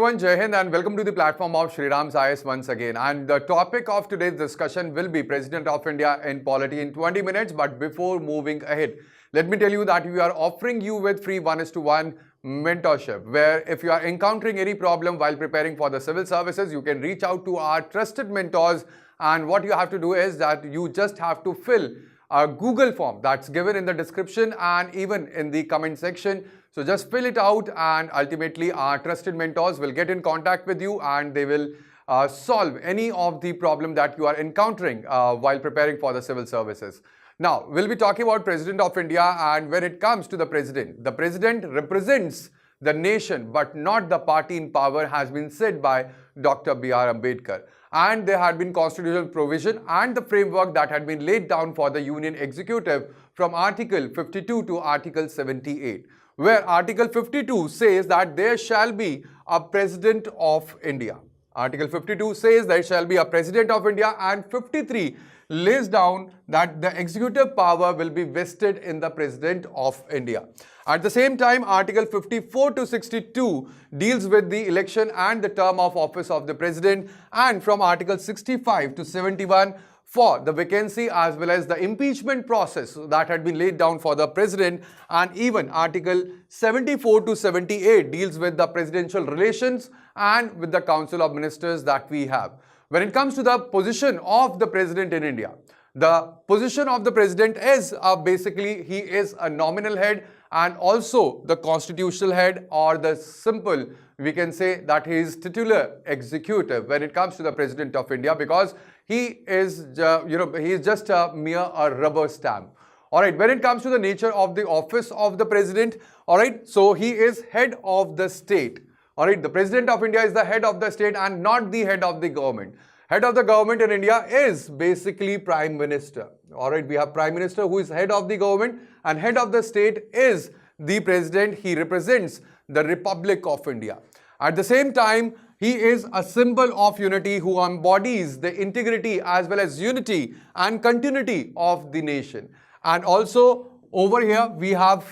everyone, Jai Hind and welcome to the platform of Shri Ram's IAS once again. And the topic of today's discussion will be President of India in polity in 20 minutes. But before moving ahead, let me tell you that we are offering you with free 1:1 mentorship, where if you are encountering any problem while preparing for the civil services, you can reach out to our trusted mentors. And what you have to do is that you just have to fill a Google form that's given in the description and even in the comment section. So just fill it out and ultimately our trusted mentors will get in contact with you and they will solve any of the problem that you are encountering while preparing for the civil services. Now, we'll be talking about President of India, and when it comes to the President represents the nation but not the party in power, has been said by Dr. B.R. Ambedkar. And there had been constitutional provision and the framework that had been laid down for the Union Executive from Article 52 to Article 78. Where Article 52 says that there shall be a President of India. Article 52 says there shall be a President of India, and 53 lays down that the executive power will be vested in the President of India. At the same time, Article 54 to 62 deals with the election and the term of office of the President, and from Article 65 to 71 for the vacancy as well as the impeachment process that had been laid down for the President, and even Article 74 to 78 deals with the presidential relations and with the Council of Ministers that we have. When it comes to the position of the President in India, the position of the President is basically he is a nominal head and also the constitutional head, or the simple we can say that he is titular executive when it comes to the President of India, because he is he is just a mere rubber stamp. All right, when it comes to the nature of the office of the President, all right, so he is head of the state. All right, the President of India is the head of the state and not the head of the government. Head of the government in India is basically Prime Minister. All right, we have Prime Minister who is head of the government, and head of the state is the President. He represents the Republic of India. At the same time, he is a symbol of unity who embodies the integrity as well as unity and continuity of the nation. And also over here we have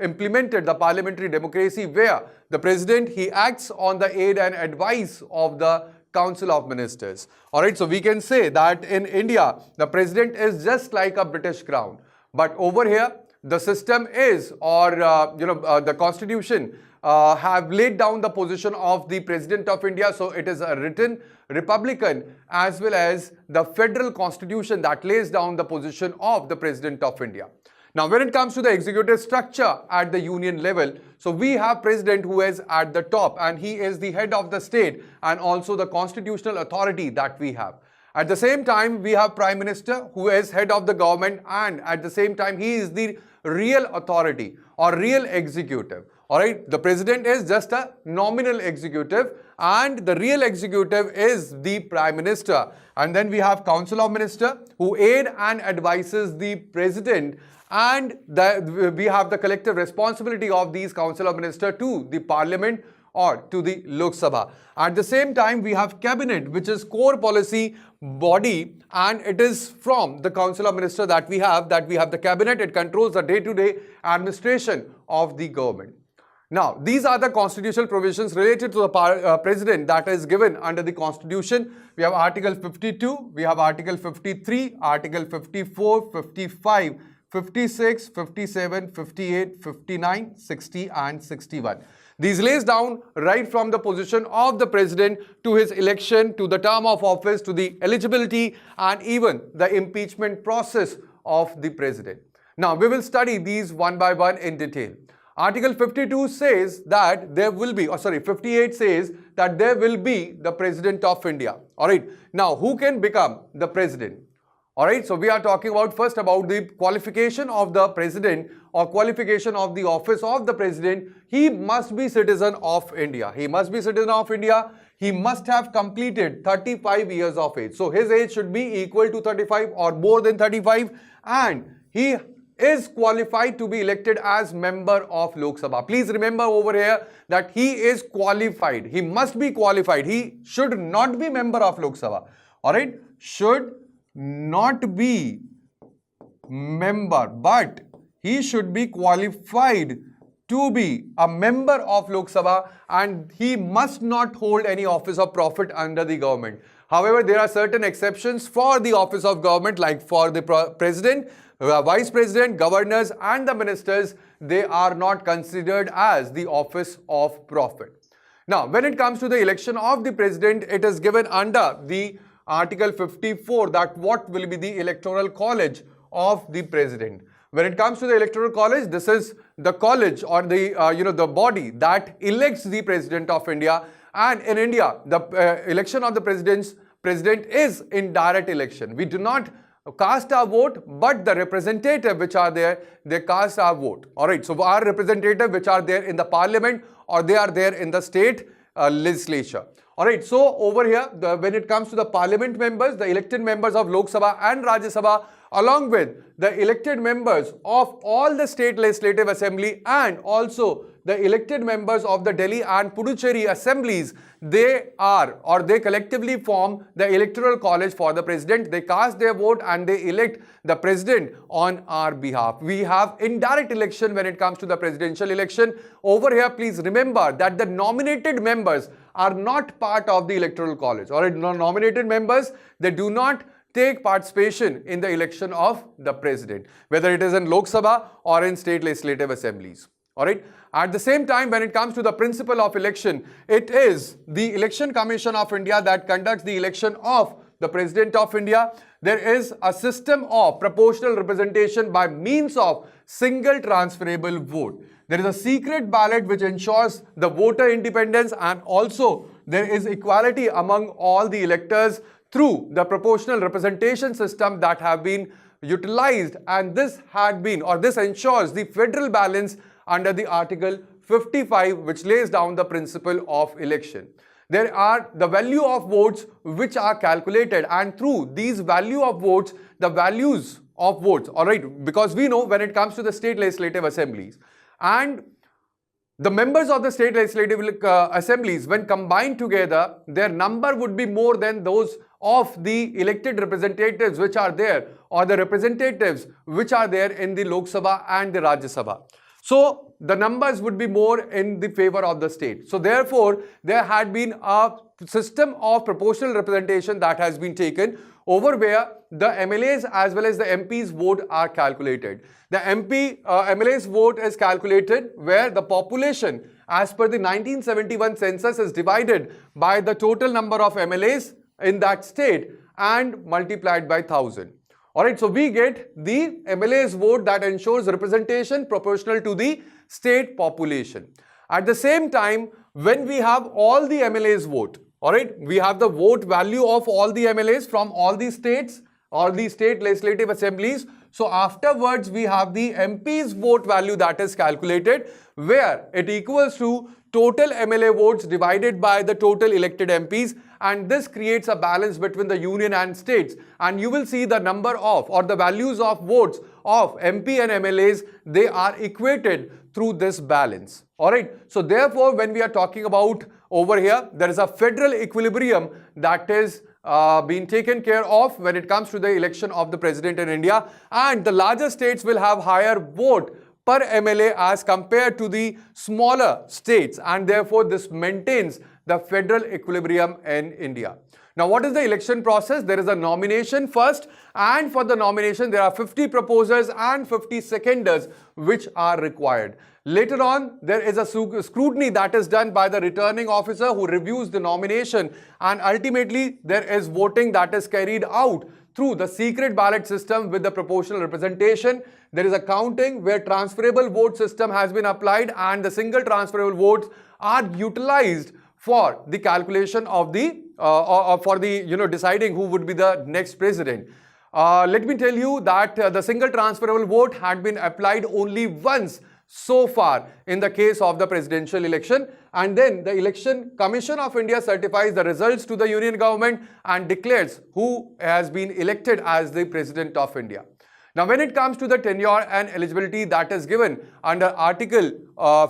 implemented the parliamentary democracy, where the President, he acts on the aid and advice of the Council of Ministers. All right, so we can say that in India, the President is just like a British crown. But over here, the system is, or the Constitution have laid down the position of the President of India. So it is a written Republican as well as the Federal Constitution that lays down the position of the President of India. Now, when it comes to the executive structure at the union level, so we have President who is at the top, and he is the head of the state and also the constitutional authority that we have. At the same time, we have Prime Minister who is head of the government, and at the same time, he is the real authority or real executive. All right, the President is just a nominal executive and the real executive is the Prime Minister. And then we have Council of Ministers who aid and advises the President, and we have the collective responsibility of these Council of Ministers to the Parliament or to the Lok Sabha. At the same time, we have Cabinet, which is core policy body, and it is from the Council of Ministers that we have the Cabinet. It controls the day-to-day administration of the government. Now, these are the constitutional provisions related to the President that is given under the Constitution. We have Article 52, we have Article 53, Article 54, 55, 56, 57, 58, 59, 60 and 61. These lays down right from the position of the President to his election, to the term of office, to the eligibility and even the impeachment process of the President. Now, we will study these one by one in detail. Article 52 says that there will be, 58 says that there will be the President of India. All right. Now, who can become the President? All right. So, we are talking about first about the qualification of the President or qualification of the office of the President. He must be citizen of India. He must be citizen of India. He must have completed 35 years of age. So, his age should be equal to 35 or more than 35, and he is qualified to be elected as member of Lok Sabha. Please remember over here that he is qualified. He must be qualified. He should not be member of Lok Sabha. All right. Should not be member, but he should be qualified to be a member of Lok Sabha, and he must not hold any office of profit under the government. However, there are certain exceptions for the office of government, like for the president, vice president, governors and the ministers. They are not considered as the office of profit. Now, when it comes to the election of the president, it is given under the Article 54 that what will be the electoral college of the president. When it comes to the electoral college, this is the college or the the body that elects the president of India. And in India, the election of the president is in direct election. We do not cast our vote, but the representative which are there, they cast our vote. All right. So our representative which are there in the parliament or they are there in the state legislature. All right. So over here, when it comes to the parliament members, the elected members of Lok Sabha and Rajya Sabha, along with the elected members of all the state legislative assembly and also the elected members of the Delhi and Puducherry assemblies, they are or they collectively form the electoral college for the president. They cast their vote and they elect the president on our behalf. We have indirect election when it comes to the presidential election. Over here, please remember that the nominated members are not part of the electoral college. All right, nominated members, they do not take participation in the election of the president, whether it is in Lok Sabha or in state legislative assemblies. All right. At the same time, when it comes to the principle of election, it is the Election Commission of India that conducts the election of the President of India. There is a system of proportional representation by means of single transferable vote. There is a secret ballot which ensures the voter independence, and also there is equality among all the electors through the proportional representation system that have been utilized, and this ensures the federal balance under the Article 55, which lays down the principle of election. There are the value of votes which are calculated, and through these value of votes, the values of votes, all right, because we know when it comes to the state legislative assemblies and the members of the state legislative assemblies, when combined together, their number would be more than those of the elected representatives which are there, or the representatives which are there in the Lok Sabha and the Rajya Sabha. So the numbers would be more in the favor of the state. So therefore, there had been a system of proportional representation that has been taken over where the MLAs as well as the MPs vote are calculated. The MLAs vote is calculated where the population as per the 1971 census is divided by the total number of MLAs in that state and multiplied by 1000. Alright, so we get the MLA's vote that ensures representation proportional to the state population. At the same time, when we have all the MLA's vote, alright, we have the vote value of all the MLAs from all the states or the state legislative assemblies. So afterwards, we have the MP's vote value that is calculated, where it equals to total MLA votes divided by the total elected MPs, and this creates a balance between the union and states, and you will see the number of or the values of votes of MP and MLAs, they are equated through this balance. Alright, so therefore when we are talking about over here, there is a federal equilibrium that is being taken care of when it comes to the election of the president in India, and the larger states will have higher vote per MLA as compared to the smaller states, and therefore this maintains the federal equilibrium in India. Now, what is the election process? There is a nomination first, and for the nomination there are 50 proposers and 50 seconders which are required. Later on, there is a scrutiny that is done by the returning officer who reviews the nomination, and ultimately there is voting that is carried out through the secret ballot system with the proportional representation. There is a counting where transferable vote system has been applied, and the single transferable votes are utilized for the calculation of the deciding who would be the next president. Let me tell you that the single transferable vote had been applied only once so far in the case of the presidential election, and then the Election Commission of India certifies the results to the union government and declares who has been elected as the President of India. Now, when it comes to the tenure and eligibility that is given under Article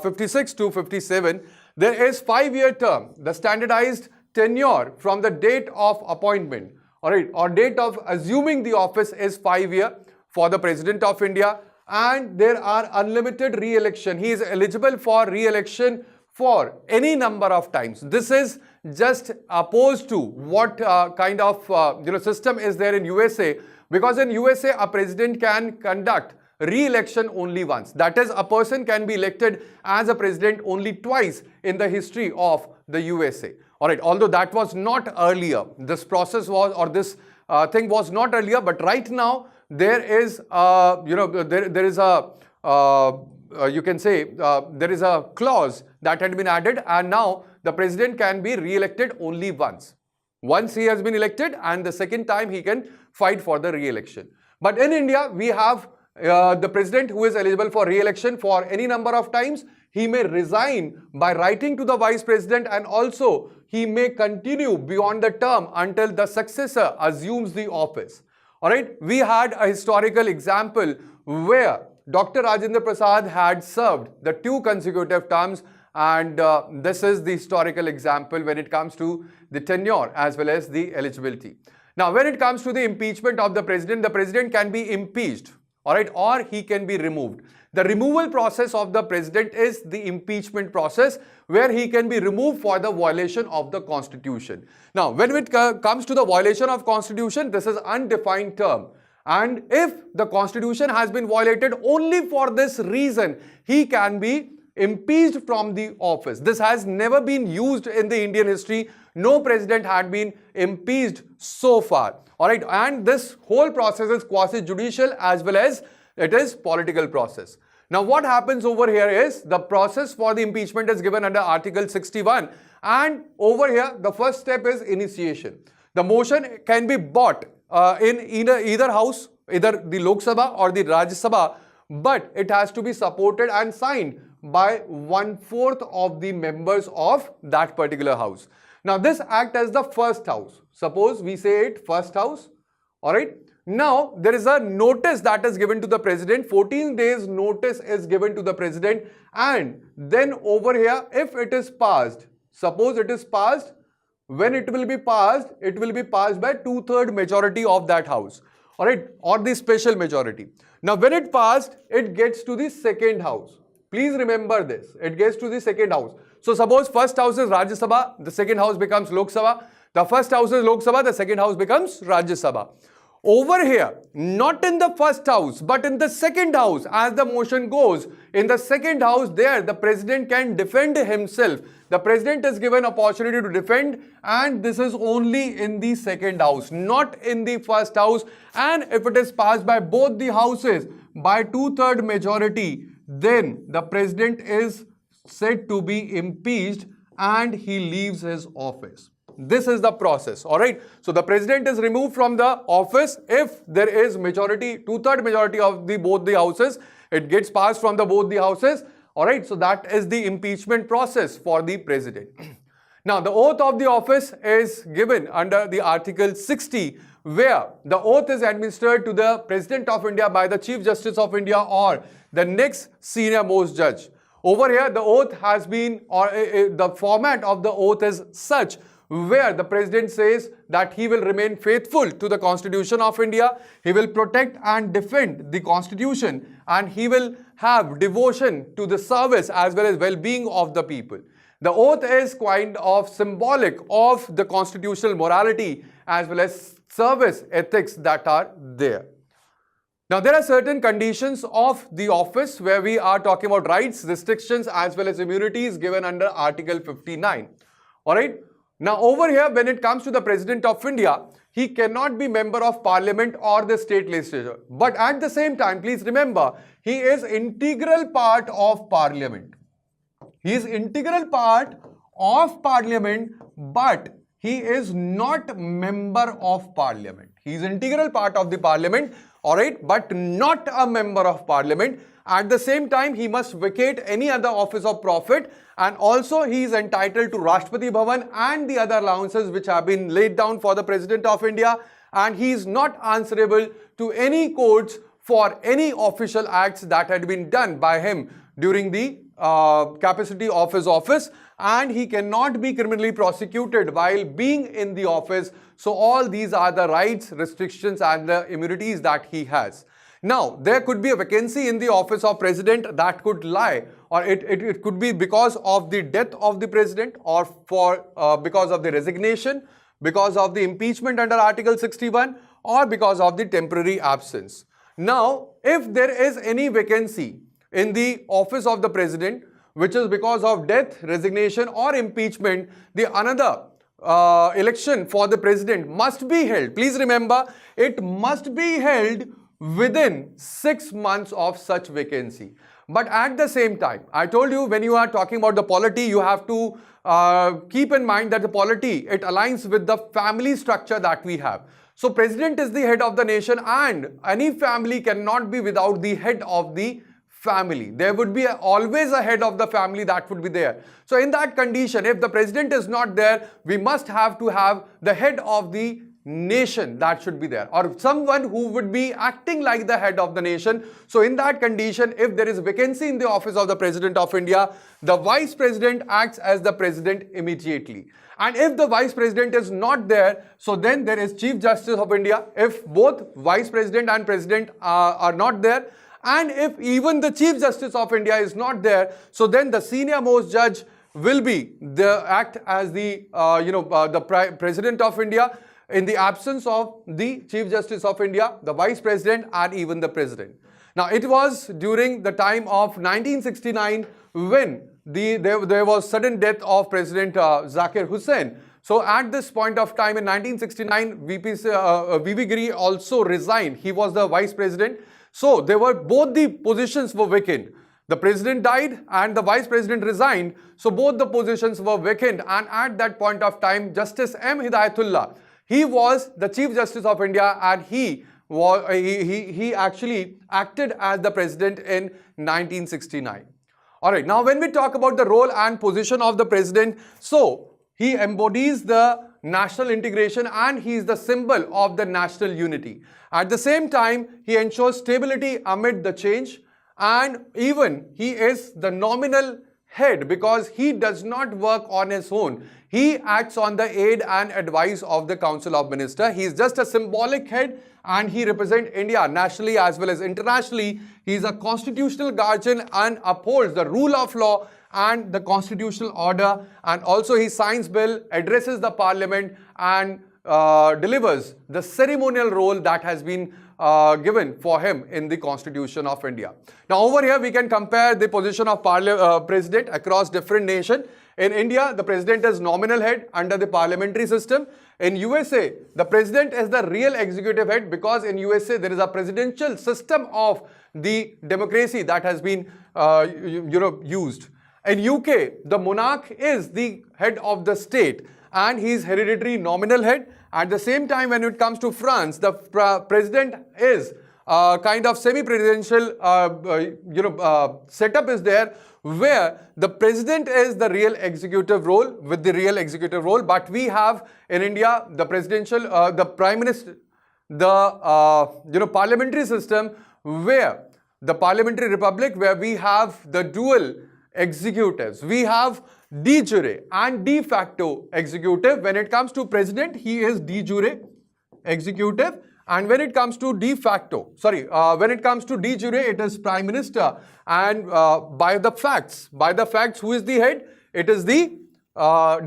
56 to 57, there is 5-year term. The standardized tenure from the date of appointment, or date of assuming the office is 5 years for the President of India. and there are unlimited re-election. He is eligible for re-election for any number of times. This is just opposed to what kind of system is there in USA, because in USA a president can conduct re-election only once. That is, a person can be elected as a president only twice in the history of the USA. Alright, although that was not earlier, this process was, or this thing was not earlier, but right now there is there is a you can say there is a clause that had been added, and now the president can be re-elected only once. Once he has been elected, and the second time he can fight for the re-election. But in India, we have the president who is eligible for re-election for any number of times. He may resign by writing to the vice president, and also he may continue beyond the term until the successor assumes the office. Alright, we had a historical example where Dr. Rajendra Prasad had served the 2 consecutive terms, and this is the historical example when it comes to the tenure as well as the eligibility. Now, when it comes to the impeachment of the president can be impeached, alright, or he can be removed. The removal process of the president is the impeachment process, where he can be removed for the violation of the constitution. Now, when it comes to the violation of constitution, this is undefined term. And if the constitution has been violated, only for this reason, he can be impeached from the office. This has never been used in the Indian history. No president had been impeached so far. Alright, and this whole process is quasi-judicial as well as it is political process. Now, what happens over here is the process for the impeachment is given under Article 61, and over here the first step is initiation. The motion can be brought in either house, either the Lok Sabha or the Rajya Sabha, but it has to be supported and signed by 1/4 of the members of that particular house. Now, this acts as the first house. Suppose we say it first house. Alright. Now, there is a notice that is given to the president. 14 days notice is given to the president, and then over here, if it is passed, suppose it is passed, when it will be passed by 2/3 majority of that house. Alright, or the special majority. Now, when it passed, it gets to the second house. Please remember this. It gets to the second house. So, suppose first house is Rajya Sabha, the second house becomes Lok Sabha. The first house is Lok Sabha, the second house becomes Rajya Sabha. Over here, not in the first house, but in the second house, as the motion goes, in the second house, there the president can defend himself. The president is given opportunity to defend, and this is only in the second house, not in the first house. And if it is passed by both the houses by 2/3 majority, then the president is said to be impeached and he leaves his office. This is the process. Alright. So the president is removed from the office if there is majority, 2/3 majority of both the houses. It gets passed from both the houses. Alright. So that is the impeachment process for the president. Now, the oath of the office is given under the Article 60, where the oath is administered to the President of India by the Chief Justice of India or the next senior most judge. Over here, the oath has been, or the format of the oath is such, where the president says that he will remain faithful to the Constitution of India, he will protect and defend the Constitution, and he will have devotion to the service as well as well-being of the people. The oath is kind of symbolic of the constitutional morality as well as service ethics that are there. Now, there are certain conditions of the office where we are talking about rights, restrictions as well as immunities given under Article 59. Alright. Now, over here, when it comes to the President of India, he cannot be member of parliament or the state legislature. But at the same time, please remember, he is integral part of parliament. He is integral part of parliament, but he is not member of parliament. He is integral part of the parliament, alright, but not a member of parliament. At the same time, he must vacate any other office of profit, and also he is entitled to Rashtrapati Bhavan and the other allowances which have been laid down for the President of India, and he is not answerable to any courts for any official acts that had been done by him during the capacity of his office, and he cannot be criminally prosecuted while being in the office. So all these are the rights, restrictions and the immunities that he has. Now, there could be a vacancy in the office of president that could lie, or it could be because of the death of the president, or because of the resignation, because of the impeachment under Article 61, or because of the temporary absence. Now, if there is any vacancy in the office of the president, which is because of death, resignation, or impeachment, the another election for the president must be held. Please remember, it must be held within 6 months of such vacancy. But at the same time, I told you, when you are talking about the polity, you have to keep in mind that the polity, it aligns with the family structure that we have. So president is the head of the nation, and any family cannot be without the head of the family. There would be always a head of the family that would be there. So in that condition, if the president is not there, we must have to have the head of the nation that should be there, or someone who would be acting like the head of the nation. So in that condition, if there is vacancy in the office of the President of India, the Vice President acts as the President immediately. And if the Vice President is not there, so then there is Chief Justice of India. If both Vice President and President are not there, and if even the Chief Justice of India is not there, so then the senior most judge will be act as the President of India, in the absence of the Chief Justice of India, the Vice President, and even the President. Now, it was during the time of 1969 when there was sudden death of President Zakir Hussain. So at this point of time in 1969, VV Giri also resigned. He was the Vice President. So there were both the positions were vacant. The president died and the vice president resigned. So both the positions were vacant. And at that point of time, Justice M. Hidayatullah, he was the Chief Justice of India, and he actually acted as the president in 1969. Alright, now when we talk about the role and position of the president, so he embodies the national integration and he is the symbol of the national unity. At the same time, he ensures stability amid the change, and even he is the nominal head because he does not work on his own. He acts on the aid and advice of the Council of Ministers. He is just a symbolic head and he represents India nationally as well as internationally. He is a constitutional guardian and upholds the rule of law and the constitutional order, and also he signs bill, addresses the parliament, and delivers the ceremonial role that has been given for him in the Constitution of India. Now over here we can compare the position of president across different nations. In India, the president is nominal head under the parliamentary system. In USA, the president is the real executive head because in USA there is a presidential system of the democracy that has been used. In UK, the monarch is the head of the state and he is hereditary nominal head. At the same time, when it comes to France, the president is kind of semi-presidential setup is there, where the president is the real executive role with the real executive role. But we have in India the presidential, the prime minister, the parliamentary system, where the parliamentary republic, where we have the dual executives. We have de jure and de facto executive. When it comes to president, he is de jure executive, and when it comes to de facto, when it comes to de jure, it is prime minister. And by the facts, who is the head? It is the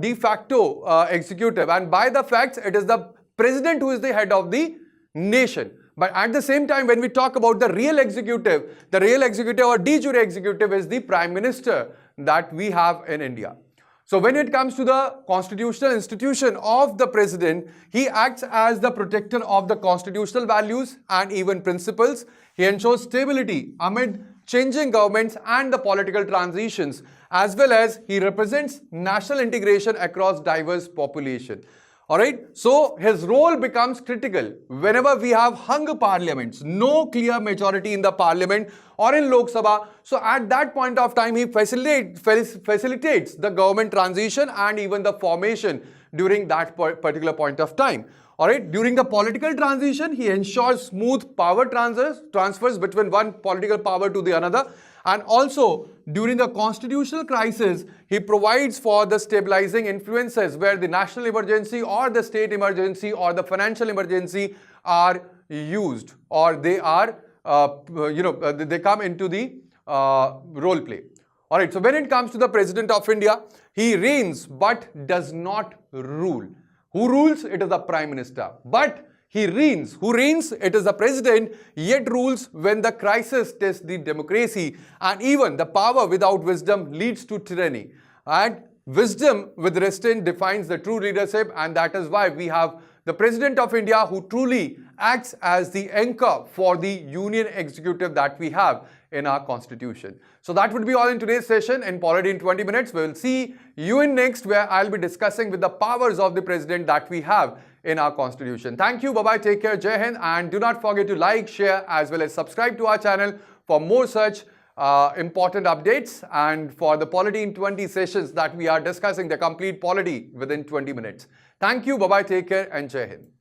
de facto executive, and by the facts, it is the president who is the head of the nation. But at the same time, when we talk about the real executive or de jure executive is the prime minister that we have in India. So when it comes to the constitutional institution of the president, he acts as the protector of the constitutional values and even principles. He ensures stability amid changing governments and the political transitions, as well as he represents national integration across diverse population. Alright, so his role becomes critical whenever we have hung parliaments, no clear majority in the parliament or in Lok Sabha. So at that point of time, he facilitates the government transition and even the formation during that particular point of time. Alright, during the political transition, he ensures smooth power transfers between one political power to the another. And also, during the constitutional crisis, he provides for the stabilizing influences where the national emergency or the state emergency or the financial emergency are used, or they are they come into the role play. All right, so when it comes to the President of India, he reigns but does not rule. Who rules? It is the Prime Minister. But he reigns. Who reigns? It is the President, yet rules when the crisis tests the democracy. And even the power without wisdom leads to tyranny. And wisdom with restraint defines the true leadership, and that is why we have the President of India who truly acts as the anchor for the union executive that we have in our constitution. So that would be all in today's session in Polity in 20 minutes. We will see you in next, where I'll be discussing with the powers of the president that we have in our constitution. Thank you. Bye-bye. Take care. Jai Hind. And do not forget to like, share as well as subscribe to our channel for more such important updates and for the Polity in 20 sessions that we are discussing the complete polity within 20 minutes. Thank you. Bye-bye. Take care and Jai Hind.